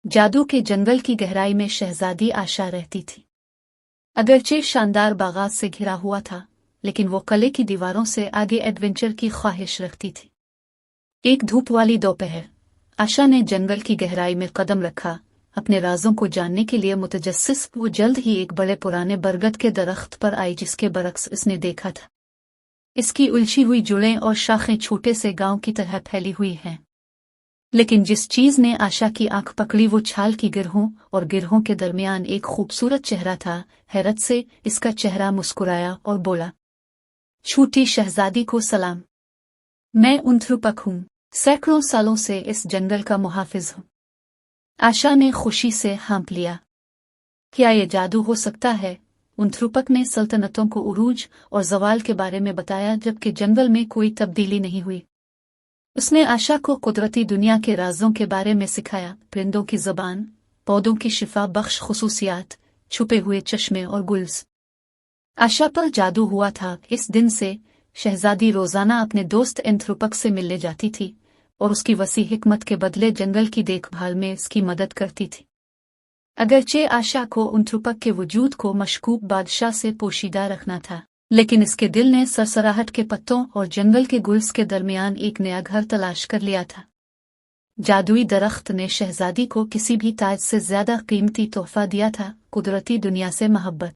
जादू के जंगल की गहराई में शहजादी आशा रहती थी। अगरचे शानदार बागात से घिरा हुआ था, लेकिन वो किले की दीवारों से आगे एडवेंचर की ख्वाहिश रखती थी। एक धूप वाली दोपहर, आशा ने जंगल की गहराई में कदम रखा। अपने राजों को जानने के लिए मुतजस्सिस वो जल्द ही एक बड़े पुराने बरगद के दरख्त पर आई, जिसके बरक्स उसने देखा था। इसकी उलझी हुई जुड़ें और शाखें छोटे से गांव की तरह फैली हुई हैं। लेकिन जिस चीज ने आशा की आंख पकड़ी वो छाल की गिरहों और गिरहों के दरमियान एक खूबसूरत चेहरा था। हैरत से इसका चेहरा मुस्कुराया और बोला, छोटी शहजादी को सलाम। मैं उन्थ्रुपक हूँ, सैकड़ों सालों से इस जंगल का मुहाफिज हूँ। आशा ने खुशी से हाँफ लिया। क्या ये जादू हो सकता है? उन्थ्रुपक ने सल्तनतों को उरूज और जवाल के बारे में बताया, जबकि जंगल में कोई तब्दीली नहीं हुई। उसने आशा को कुदरती दुनिया के राजों के बारे में सिखाया, परिंदों की ज़बान, पौधों की शिफा बख्श खुसूसियात, छुपे हुए चश्मे और गुल्स। आशा पर जादू हुआ था। इस दिन से शहजादी रोजाना अपने दोस्त उन्थ्रुपक से मिलने जाती थी और उसकी वसी हिकमत के बदले जंगल की देखभाल में इसकी मदद करती थी। अगरचे आशा को उन्थ्रुपक के वजूद को मशकूक बादशाह से पोशीदा रखना था, लेकिन इसके दिल ने सरसराहट के पत्तों और जंगल के गुल्स के दरमियान एक नया घर तलाश कर लिया था। जादुई दरख्त ने शहजादी को किसी भी ताज से ज्यादा कीमती तोहफा दिया था, कुदरती दुनिया से मोहब्बत।